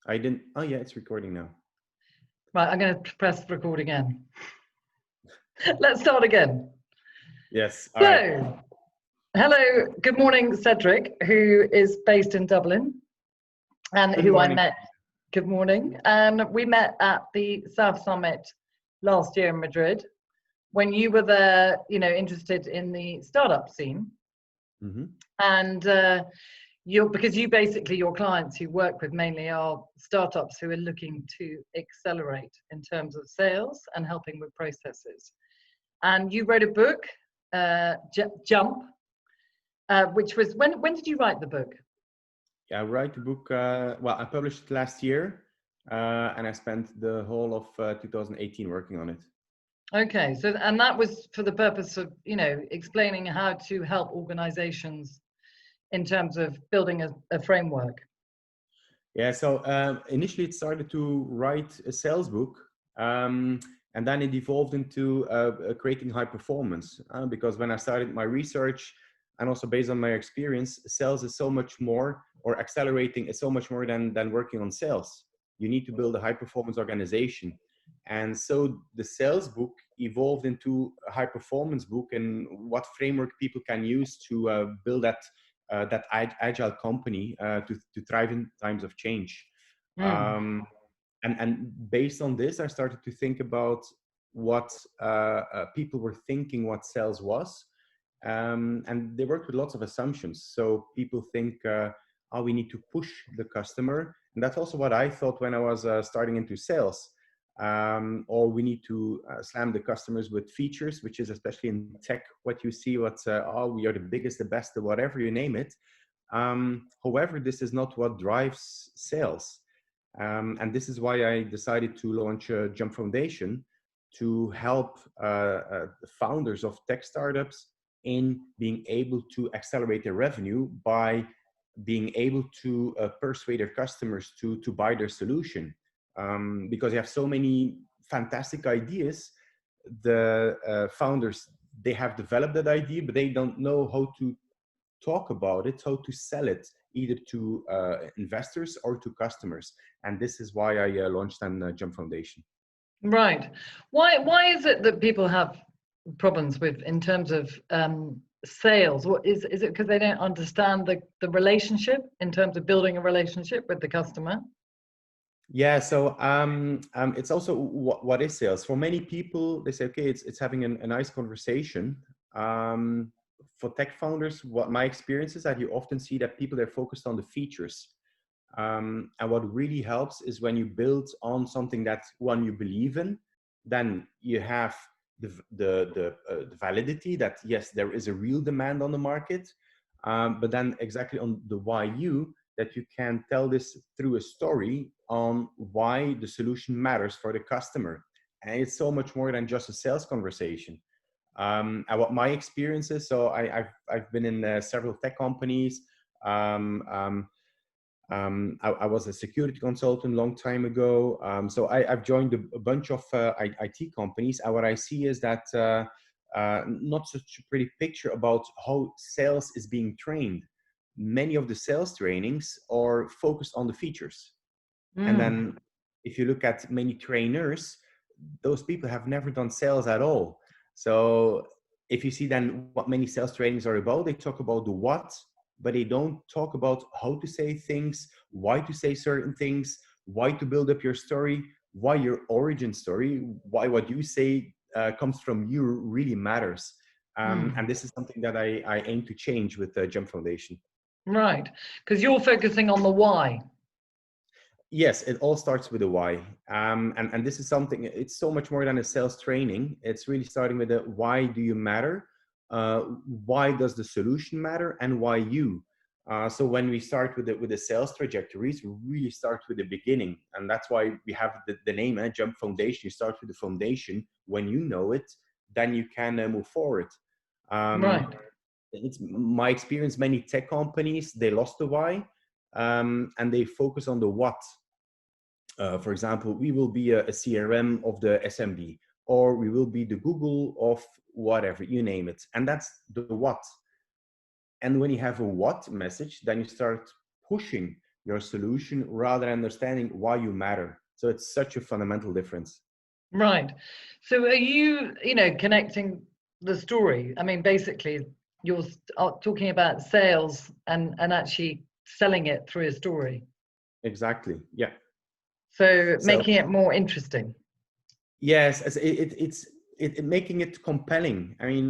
I didn't. Oh yeah, it's recording now. Right, I'm going to press record again. Let's start again. Yes. All right. So, hello, good morning, Cedric, who is based in Dublin and Good who I morning. met. Good morning. And we met at the South Summit last year in Madrid when you were there, interested in the startup scene. Mm-hmm. And because your clients you work with mainly are startups who are looking to accelerate in terms of sales and helping with processes. And you wrote a book, Jump, which was, when did you write the book? Yeah, I write the book. Well, I published it last year, and I spent the whole of 2018 working on it. Okay, so, and that was for the purpose of, explaining how to help organizations in terms of building a framework. Yeah, so initially it started to write a sales book, and then it evolved into creating high performance. Because when I started my research, and also based on my experience, sales is so much more, or accelerating is so much more than working on sales. You need to build a high performance organization. And so the sales book evolved into a high performance book, and what framework people can use to build that agile company to thrive in times of change. And based on this, I started to think about what people were thinking what sales was. And they worked with lots of assumptions. So people think, oh, we need to push the customer. And that's also what I thought when I was starting into sales. Or we need to slam the customers with features, which is especially in tech, what you see, oh, we are the biggest, the best, the whatever you name it. However, this is not what drives sales. And this is why I decided to launch a Jump Foundation to help founders of tech startups in being able to accelerate their revenue by being able to persuade their customers to buy their solution. Because you have so many fantastic ideas, the founders, they have developed that idea, but they don't know how to talk about it, how to sell it, either to investors or to customers. And this is why I launched an Jump Foundation. Right. Why is it that people have problems with in terms of sales? What is it because they don't understand the relationship in terms of building a relationship with the customer? Yeah, so it's also what is sales? For many people, they say, okay, it's having a nice conversation. For tech founders, what my experience is that you often see that people, they're focused on the features. And what really helps is when you build on something that one you believe in, then you have the validity that yes, there is a real demand on the market. But then exactly on the why that you can tell this through a story on why the solution matters for the customer. And it's so much more than just a sales conversation. And what my experience is, so I've been in several tech companies. I was a security consultant a long time ago. So I've joined a bunch of IT companies. And what I see is that not such a pretty picture about how sales is being trained. Many of the sales trainings are focused on the features. And then if you look at many trainers, those people have never done sales at all. So if you see then what many sales trainings are about, they talk about the what, but they don't talk about how to say things, why to say certain things, why to build up your story, why your origin story, why what you say comes from you really matters. And this is something that I aim to change with the Jump Foundation. Right, because you're focusing on the why. Yes, it all starts with a why. And this is something, it's so much more than a sales training. It's really starting with the why do you matter? Why does the solution matter? And why you? So when we start with the sales trajectories, we really start with the beginning. And that's why we have the name, Jump Foundation. You start with the foundation. When you know it, then you can move forward. Right. It's my experience, many tech companies, they lost the why. And they focus on the what. For example, we will be a CRM of the SMB, or we will be the Google of whatever, you name it. And that's the what. And when you have a what message, then you start pushing your solution rather than understanding why you matter. So it's such a fundamental difference. Right. So are you, connecting the story? I mean, basically, you're talking about sales and actually selling it through a story. Exactly. Yeah. So So making it more interesting. yes, it's making it compelling. I mean,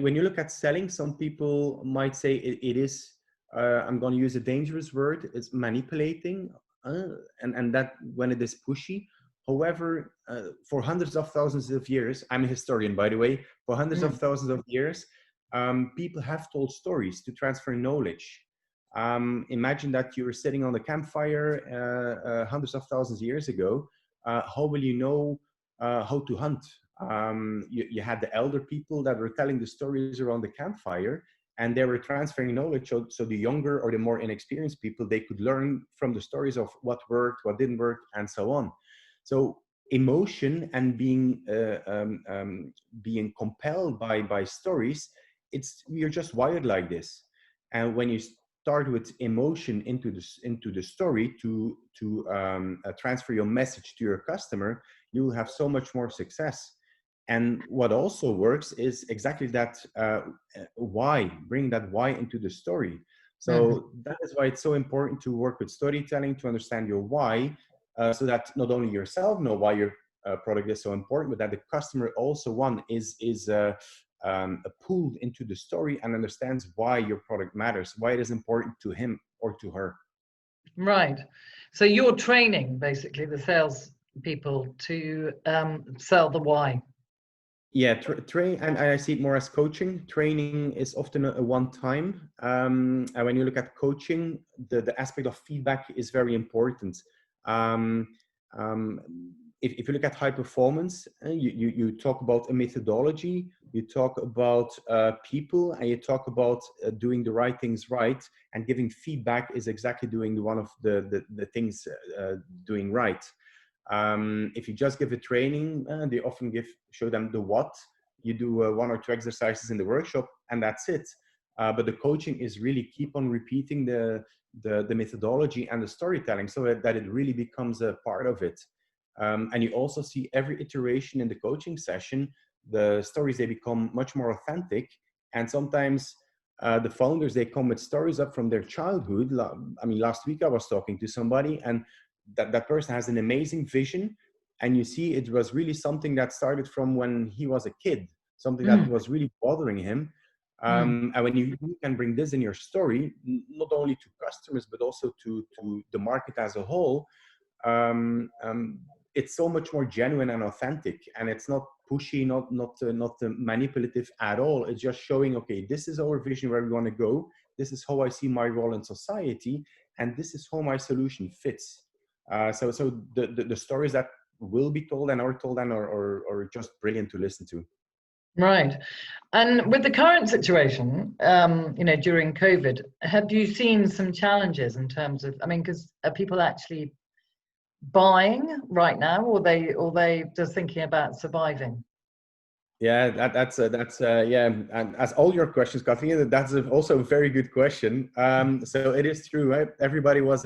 when you look at selling, some people might say it is. I'm going to use a dangerous word. It's manipulating, and that when it is pushy. However, for hundreds of thousands of years, I'm a historian, by the way. For hundreds of Mm. thousands of years, people have told stories to transfer knowledge. Imagine that you were sitting on the campfire hundreds of thousands of years ago. How will you know how to hunt? You had the elder people that were telling the stories around the campfire, and they were transferring knowledge. So the younger or the more inexperienced people, they could learn from the stories of what worked, what didn't work, and so on. So emotion and being compelled by stories, you're just wired like this. And when you start with emotion into the story to transfer your message to your customer, you will have so much more success. And what also works is exactly that, why, bring that why into the story. Mm-hmm. So that is why it's so important to work with storytelling, to understand your why, so that not only yourself know why your product is so important, but that the customer also pulled into the story and understands why your product matters, why it is important to him or to her. Right. So you're training basically the sales people to sell the why. Yeah, train, and I see it more as coaching. Training is often a one time. And when you look at coaching, the aspect of feedback is very important. Um, um, if you look at high performance, you talk about a methodology, you talk about people, and you talk about doing the right things right, and giving feedback is exactly doing one of the things doing right. If you just give a training, they often show them the what. You do one or two exercises in the workshop, and that's it. But the coaching is really keep on repeating the methodology and the storytelling, so that it really becomes a part of it. And you also see every iteration in the coaching session, the stories, they become much more authentic. And sometimes the founders, they come with stories up from their childhood. I mean, last week I was talking to somebody, and that person has an amazing vision, and you see it was really something that started from when he was a kid, something that Mm. was really bothering him. Mm. And when you can bring this in your story, not only to customers but also to the market as a whole, um, um, it's so much more genuine and authentic, and it's not pushy, not manipulative at all. It's just showing, okay, this is our vision, where we want to go, this is how I see my role in society, and this is how my solution fits. So the stories that will be told and are told and are just brilliant to listen to. Right. And with the current situation, during COVID, have you seen some challenges in terms of, I mean, because are people actually buying right now, or they just thinking about surviving? Yeah, that's yeah, and as all your questions, Katrina, that's also a very good question. So it is true, right? Everybody was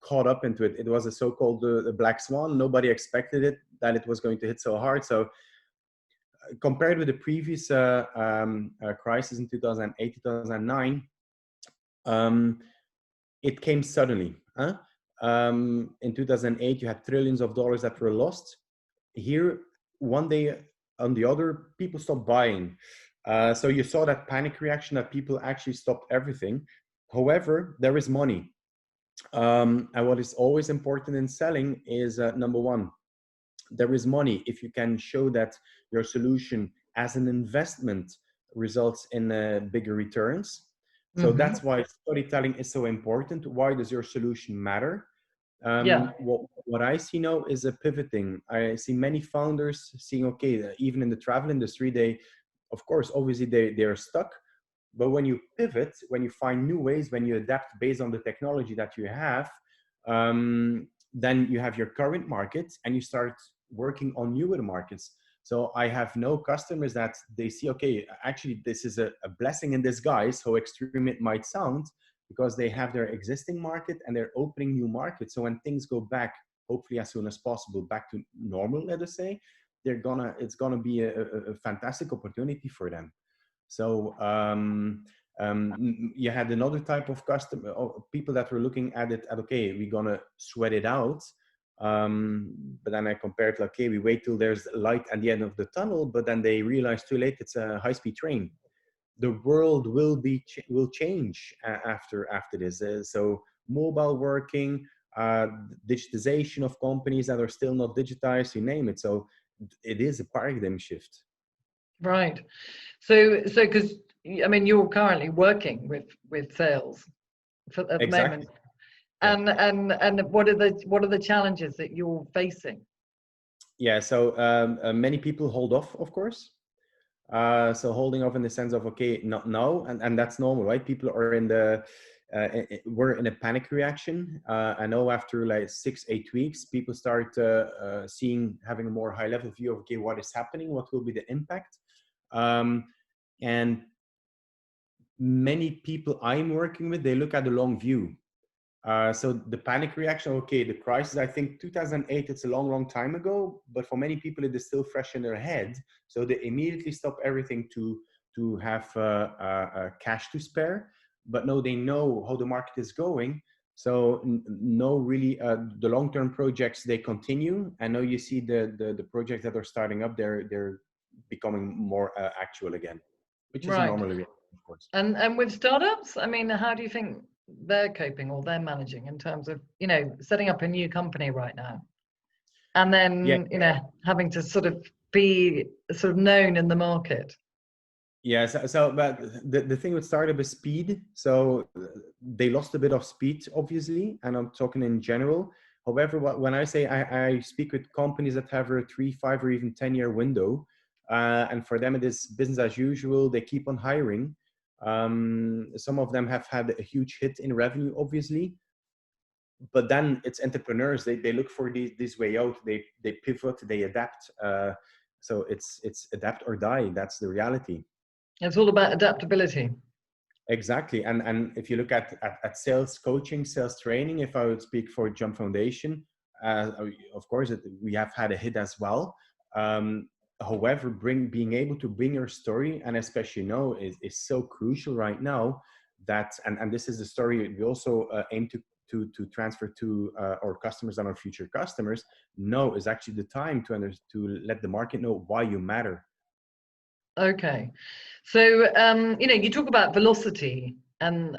caught up into it. It was a so-called the black swan. Nobody expected it, that it was going to hit so hard. So compared with the previous crisis in 2008, 2009, um, it came suddenly. Huh? In 2008, you had trillions of dollars that were lost. Here, one day on the other, people stopped buying. So you saw that panic reaction, that people actually stopped everything. However, there is money. And what is always important in selling is number one, there is money. If you can show that your solution as an investment results in bigger returns. So Mm-hmm. that's why storytelling is so important. Why does your solution matter? Yeah. What I see now is a pivoting. I see many founders seeing, okay, even in the travel industry, they, of course, obviously they're stuck. But when you pivot, when you find new ways, when you adapt based on the technology that you have, then you have your current market and you start working on newer markets. So I have no customers that they see, okay, actually, this is a blessing in disguise, how extreme it might sound. because they have their existing market and they're opening new markets. So when things go back, hopefully as soon as possible, back to normal, let us say, it's gonna be a fantastic opportunity for them. So you had another type of customer, or people that were looking at it at, okay, we're gonna sweat it out. But then I compared, like, okay, we wait till there's light at the end of the tunnel, but then they realize too late it's a high-speed train. The world will change after this. So mobile working, digitization of companies that are still not digitized, you name it. So it is a paradigm shift. Right. So because I mean you're currently working with sales at the Exactly. moment, Yeah. and what are the challenges that you're facing? Yeah. So many people hold off, of course. So holding off in the sense of, okay, not now, and that's normal, right? People are in the we're in a panic reaction. I know after like 6-8 weeks, people start having a more high level view of, okay, what is happening, what will be the impact, and many people I'm working with, they look at the long view. So the panic reaction, okay, the crisis, I think 2008, it's a long time ago, but for many people, it is still fresh in their head. So they immediately stop everything to have cash to spare. But no, they know how the market is going. So no, really, the long-term projects, they continue. And now you see the projects that are starting up, they're becoming more actual again, which is a Right. normal reaction, of course. And with startups, I mean, how do you think they're coping or they're managing in terms of, you know, setting up a new company right now, and Yeah. then, you know, having to sort of be sort of known in the market? Yeah, so but the thing with startup is speed. So they lost a bit of speed, obviously, and I'm talking in general. However, when I say I speak with companies that have a 3, 5, or even 10-year window, and for them it is business as usual. They keep on hiring. Some of them have had a huge hit in revenue, obviously, but then it's entrepreneurs. They look for this way out. They pivot. They adapt. So it's adapt or die. That's the reality. It's all about adaptability. Exactly. And if you look at sales coaching, sales training, if I would speak for Jump Foundation, of course, we have had a hit as well. However, being able to bring your story, and especially now, is so crucial right now that, and this is the story we also aim to transfer to our customers and our future customers. Now is actually the time to let the market know why you matter. Okay. So, you know, you talk about velocity and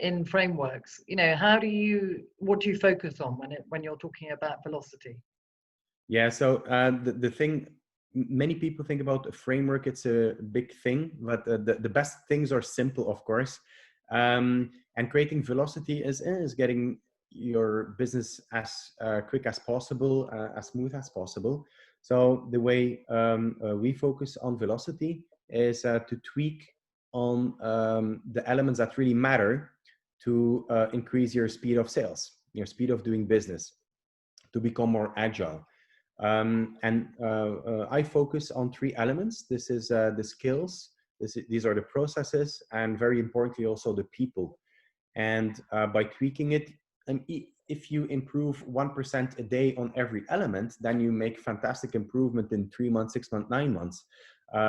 in frameworks, you know, what do you focus on when you're talking about velocity? Yeah, so the thing, many people think about a framework, it's a big thing, but the best things are simple, of course. And creating velocity is getting your business as quick as possible, as smooth as possible. So the way we focus on velocity is to tweak on the elements that really matter to increase your speed of sales, your speed of doing business, to become more agile. I focus on 3 elements. This is the skills. These are the processes, and very importantly, also the people. And by tweaking it, and if you improve 1% a day on every element, then you make fantastic improvement in 3 months, 6 months, 9 months.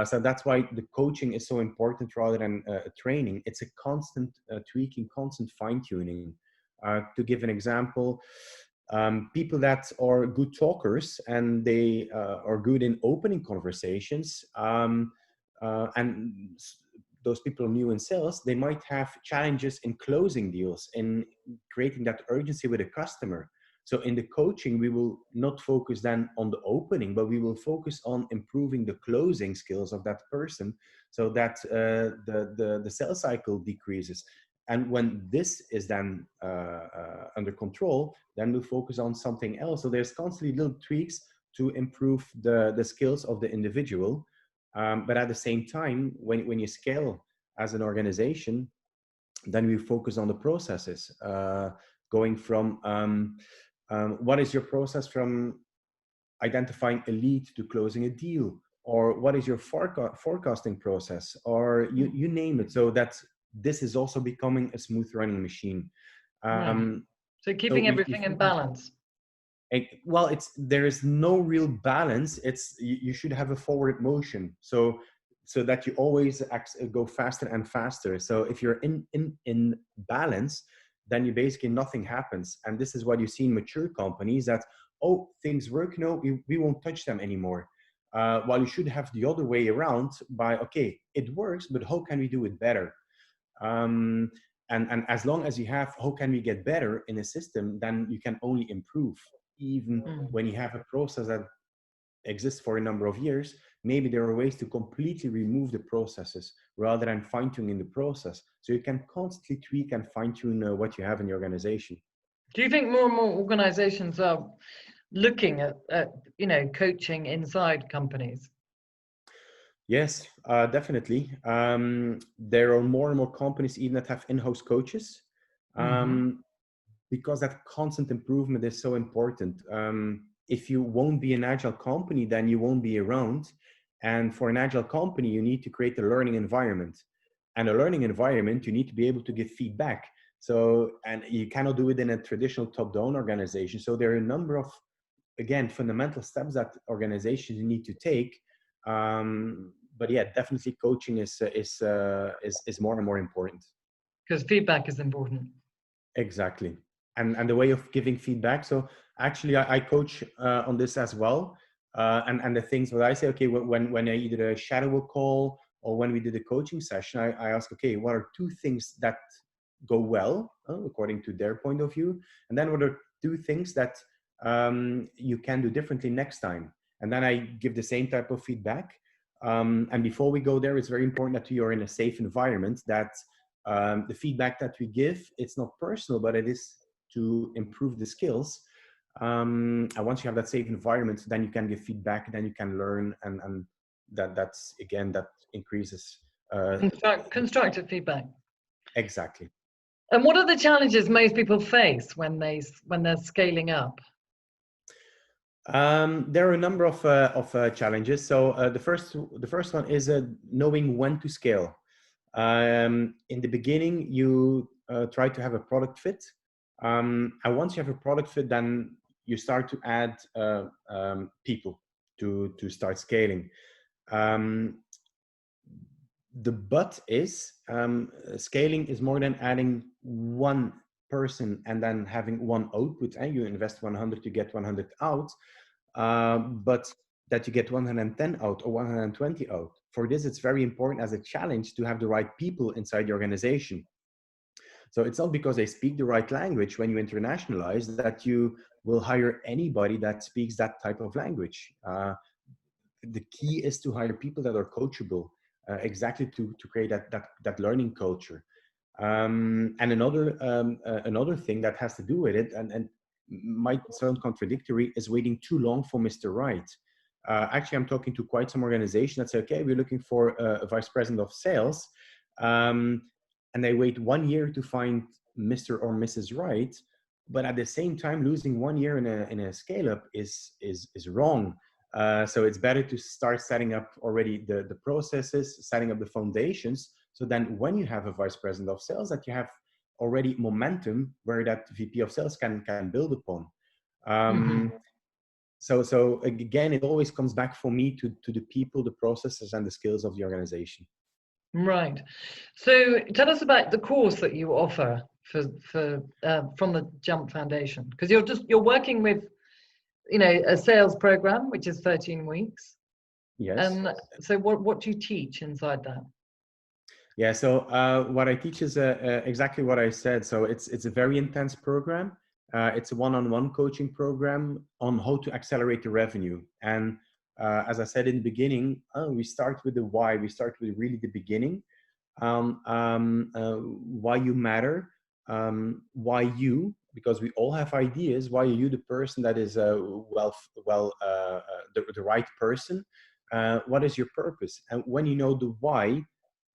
So that's why the coaching is so important rather than training. It's a constant tweaking, constant fine tuning. To give an example, people that are good talkers and they are good in opening conversations, and those people new in sales, they might have challenges in closing deals, in creating that urgency with a customer. So in the coaching, we will not focus then on the opening, but we will focus on improving the closing skills of that person, so that the sales cycle decreases. And when this is then under control, then we'll focus on something else. So there's constantly little tweaks to improve the skills of the individual. But at the same time, when you scale as an organization, then we focus on the processes, going from what is your process from identifying a lead to closing a deal, or what is your forecasting process, or you name it. So that's this is also becoming a smooth running machine. Right. Um, So so keeping everything in balance. well, there is no real balance. It's you should have a forward motion, so that you always go faster and faster. So if you're in balance, then you basically nothing happens. And this is what you see in mature companies, that, oh, things work, no, we won't touch them anymore. While you should have the other way around, by, okay, it works, but how can we do it better? um, and as long as you have how can we get better in a system, then you can only improve. Even Mm. when you have a process that exists for a number of years, maybe there are ways to completely remove the processes rather than fine-tuning the process, so you can constantly tweak and fine-tune what you have in your organization. Do you think more and more organizations are looking at coaching inside companies? Yes, definitely. There are more and more companies even that have in-house coaches. Mm-hmm. Because that constant improvement is so important. If you won't be an agile company, then you won't be around. And for an agile company, you need to create a learning environment. And a learning environment, you need to be able to give feedback. So, and you cannot do it in a traditional top-down organization. So there are a number of, again, fundamental steps that organizations need to take. But yeah, definitely coaching is more and more important. Because feedback is important. Exactly. And the way of giving feedback. So actually, I coach on this as well. And the things what I say, okay, when I either a shadow a call or when we did a coaching session, I ask, okay, what are two things that go well according to their point of view? And then what are two things that you can do differently next time? And then I give the same type of feedback. And before we go there, it's very important that you are in a safe environment, that the feedback that we give, it's not personal, but it is to improve the skills. And once you have that safe environment, then you can give feedback, then you can learn, and that's again, that increases. Constructive feedback. Exactly. And what are the challenges most people face when they're scaling up? There are a number of challenges. So the first one is knowing when to scale. In the beginning, you try to have a product fit. And once you have a product fit, then you start to add people to start scaling. Um, the but is scaling is more than adding one person and then having one output, and you invest 100 to get 100 out, but that you get 110 out or 120 out. For this, it's very important as a challenge to have the right people inside the organization. So it's not because they speak the right language when you internationalize that you will hire anybody that speaks that type of language. The key is to hire people that are coachable, exactly to create that learning culture. And another thing that has to do with it, and might sound contradictory, is waiting too long for Mr. Right. Actually, I'm talking to quite some organizations that say, okay, we're looking for a vice president of sales, and they wait 1 year to find Mr. or Mrs. Right. But at the same time, losing 1 year in a scale up is wrong. So it's better to start setting up already the processes, setting up the foundations. So then when you have a vice president of sales, that you have already momentum where that VP of sales can build upon. Mm-hmm. So again, it always comes back for me to the people, the processes, and the skills of the organization. Right. So tell us about the course that you offer for from the Jump Foundation, because you're working with a sales program which is 13 weeks. Yes. And so what do you teach inside that? Yeah, so what I teach is exactly what I said. So it's a very intense program. It's a one-on-one coaching program on how to accelerate the revenue. And as I said in the beginning, we start with the why. We start with really the beginning. Why you matter, why you, because we all have ideas. Why are you the person that is the right person? What is your purpose? And when you know the why,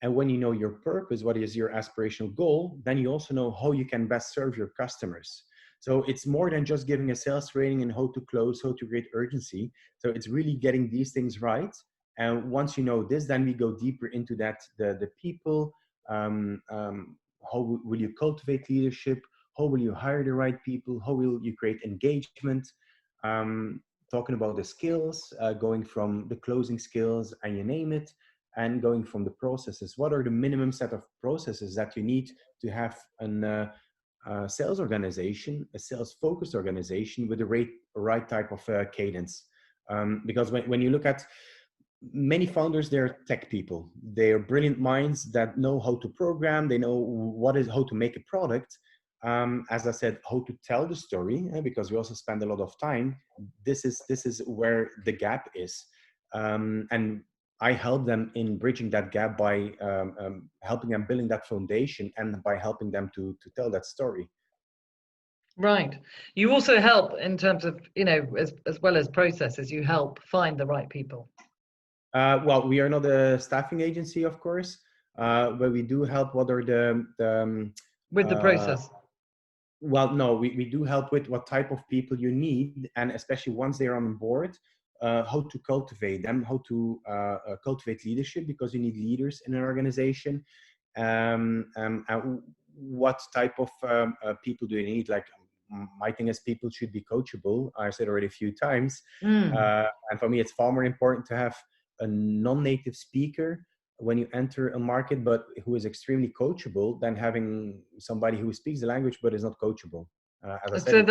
and when you know your purpose, what is your aspirational goal, then you also know how you can best serve your customers. So it's more than just giving a sales training and how to close, how to create urgency. So it's really getting these things right. And once you know this, then we go deeper into that, the people, How will you cultivate leadership? How will you hire the right people? How will you create engagement? Talking about the skills, going from the closing skills and you name it, and going from the processes. What are the minimum set of processes that you need to have a sales organization, a sales focused organization with the right type of cadence? Because when you look at many founders, they're tech people. They're brilliant minds that know how to program. They know how to make a product. As I said, how to tell the story, because we also spend a lot of time. This is where the gap is, and I help them in bridging that gap by helping them building that foundation and by helping them to tell that story. Right. You also help in terms of, as well as processes, you help find the right people. Well, we are not a staffing agency, of course, but we do help. What are with the process? Well, no, we do help with what type of people you need, and especially once they're on board, how to cultivate them, how to cultivate leadership, because you need leaders in an organization. And what type of people do you need? Like, my thing is people should be coachable. I said already a few times. And for me, it's far more important to have a non-native speaker when you enter a market, but who is extremely coachable, than having somebody who speaks the language but is not coachable. As I said, so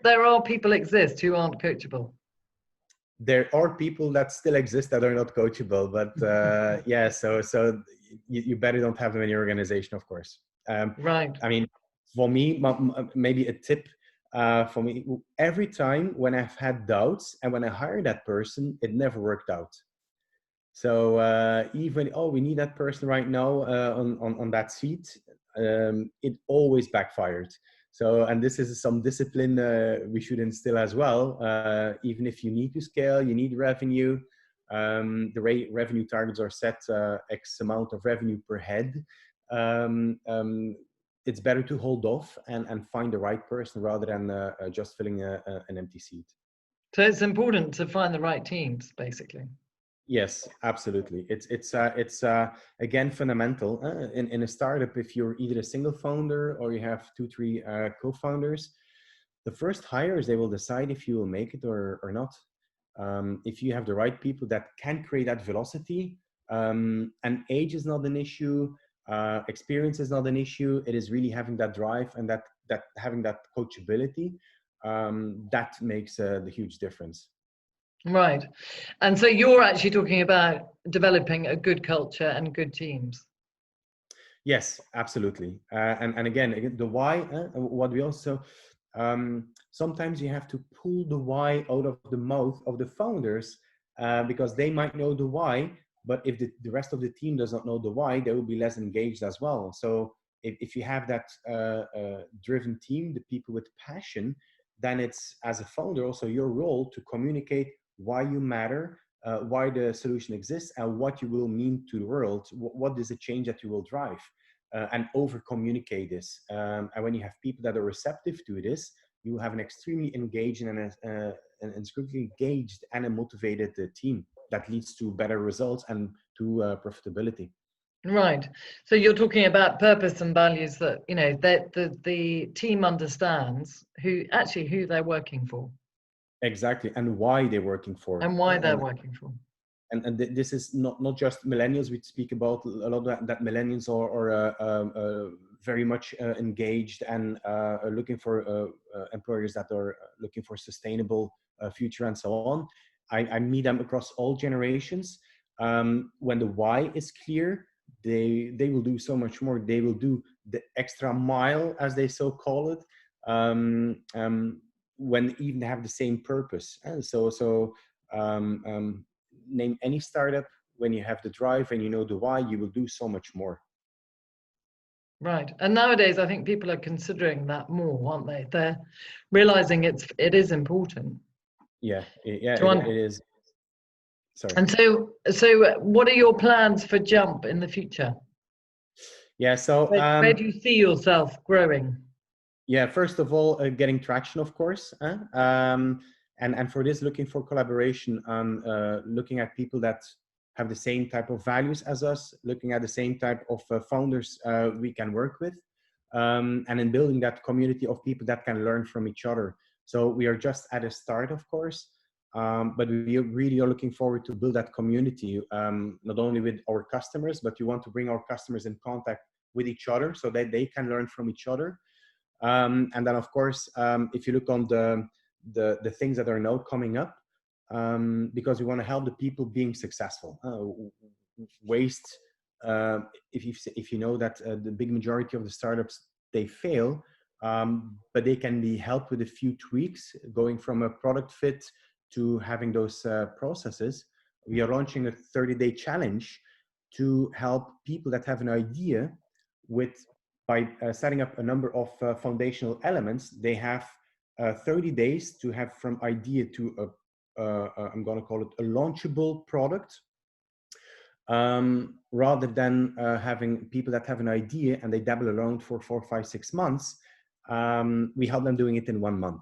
there are people exist who aren't coachable. There are people that still exist that are not coachable, but yeah, so you better don't have them in your organization, of course. Right. I mean, for me, maybe a tip for me: every time when I've had doubts and when I hired that person, it never worked out. So even, we need that person right now on that seat, it always backfired. So, and this is some discipline we should instill as well. Even if you need to scale, you need revenue. The revenue targets are set X amount of revenue per head. It's better to hold off and find the right person rather than just filling an empty seat. So it's important to find the right teams, basically. Yes, absolutely. It's again fundamental in a startup. If you're either a single founder or you have 2-3 co-founders, the first hires, they will decide if you will make it or not. If you have the right people that can create that velocity, and age is not an issue, experience is not an issue. It is really having that drive and that having that coachability that makes the huge difference. Right. And so you're actually talking about developing a good culture and good teams. Yes, absolutely. And again, the why, what we also, sometimes you have to pull the why out of the mouth of the founders, because they might know the why, but if the rest of the team does not know the why, they will be less engaged as well. So if you have that driven team, the people with passion, then it's, as a founder, also your role to communicate why you matter, why the solution exists, and what you will mean to the world. What is the change that you will drive, and over communicate this. And when you have people that are receptive to this, you have an extremely engaged and extremely engaged and a motivated team that leads to better results and to profitability. Right. So you're talking about purpose and values that, that the team understands who they're working for. Exactly, and why they're working for. And why they're working for. And this is not just millennials. We speak about a lot of that millennials are very much engaged and looking for employers that are looking for sustainable future and so on. I meet them across all generations. When the why is clear, they will do so much more. They will do the extra mile, as they so call it, when even they have the same purpose. And name any startup, when you have the drive and you know the why, you will do so much more. Right. And nowadays, I think people are considering that more, aren't they? They're realizing it is important. Yeah, it is. Sorry. And so what are your plans for Jump in the future? Yeah, so where do you see yourself growing? Yeah, first of all, getting traction, of course, and for this, looking for collaboration on looking at people that have the same type of values as us, looking at the same type of founders we can work with, and in building that community of people that can learn from each other. So we are just at a start, of course, but we really are looking forward to build that community, not only with our customers, but we want to bring our customers in contact with each other so that they can learn from each other. And then, of course, if you look on the things that are now coming up, because we want to help the people being successful. Waste, if you know that the big majority of the startups, they fail, but they can be helped with a few tweaks, going from a product fit to having those processes. We are launching a 30-day challenge to help people that have an idea by setting up a number of foundational elements. They have 30 days to have from idea to I'm going to call it a launchable product, rather than having people that have an idea and they dabble around for 4, 5, 6 months. We help them doing it in 1 month.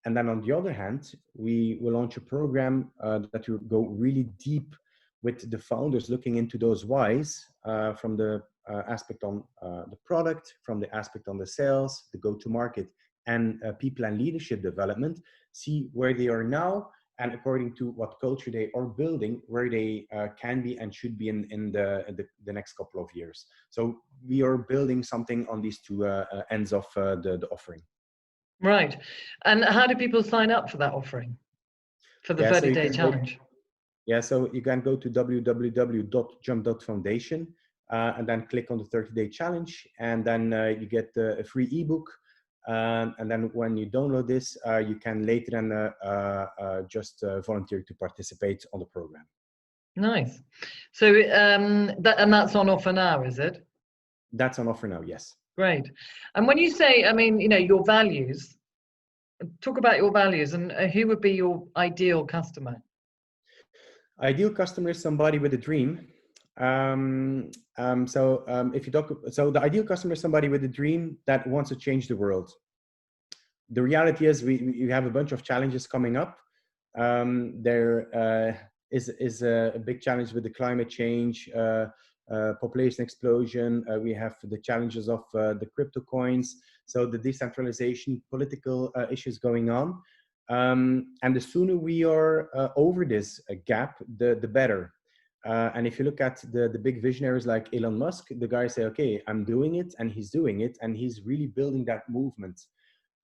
And then on the other hand, we will launch a program that will go really deep with the founders, looking into those whys, from the aspect on the product, from the aspect on the sales, the go-to-market, and people and leadership development, see where they are now, and according to what culture they are building, where they can be and should be in the next couple of years. So we are building something on these two ends of the offering. Right. And how do people sign up for that offering, for the 30-day challenge? So you can go to www.jump.foundation and then click on the 30-day challenge, and then you get a free ebook. And then when you download this, you can later just volunteer to participate on the program. Nice. So that's on offer now, is it? That's on offer now, yes. Great. And when you say, I mean, your values, talk about your values, and who would be your ideal customer? Ideal customer is somebody with a dream. If you talk, so the ideal customer is somebody with a dream that wants to change the world. The reality is we have a bunch of challenges coming up. There is a big challenge with the climate change, population explosion. We have the challenges of the crypto coins, so the decentralization, political issues going on. And the sooner we are over this gap, the better. And if you look at the big visionaries like Elon Musk, the guys say, okay, I'm doing it, and he's doing it, and he's really building that movement.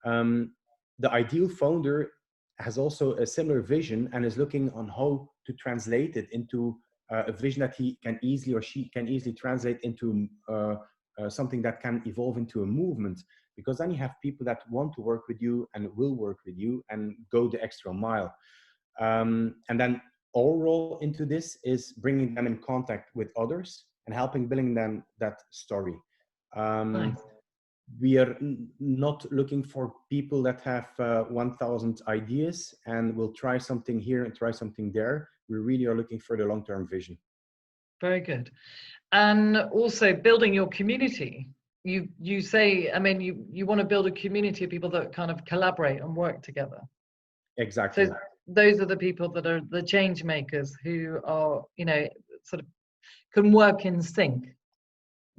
The ideal founder has also a similar vision and is looking on how to translate it into a vision that he can easily, or she can easily translate into something that can evolve into a movement, because then you have people that want to work with you and will work with you and go the extra mile. And then our role into this is bringing them in contact with others and helping building them that story. Nice. We are not looking for people that have 1,000 ideas and will try something here and try something there. We really are looking for the long-term vision. Very good. And also building your community. You say, I mean, you want to build a community of people that kind of collaborate and work together. Exactly. So those are the people that are the change makers, who are, sort of can work in sync.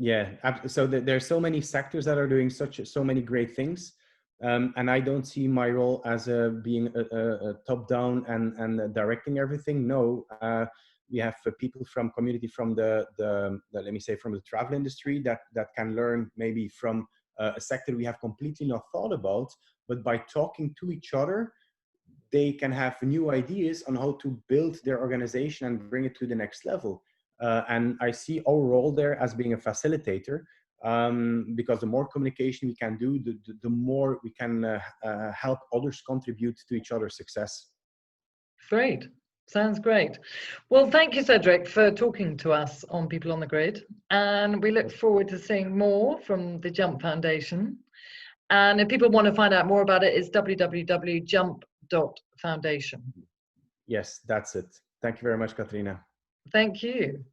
Yeah, so there are so many sectors that are doing so many great things, and I don't see my role as being a top-down and directing everything. No, we have people from community, from the let me say, from the travel industry that can learn maybe from a sector we have completely not thought about, but by talking to each other, they can have new ideas on how to build their organization and bring it to the next level. And I see our role there as being a facilitator, because the more communication we can do, the more we can help others contribute to each other's success. Great. Sounds great. Well, thank you, Cedric, for talking to us on People on the Grid. And we look forward to seeing more from the Jump Foundation. And if people want to find out more about it, it's www.jump.foundation. Yes, that's it. Thank you very much, Katrina. Thank you.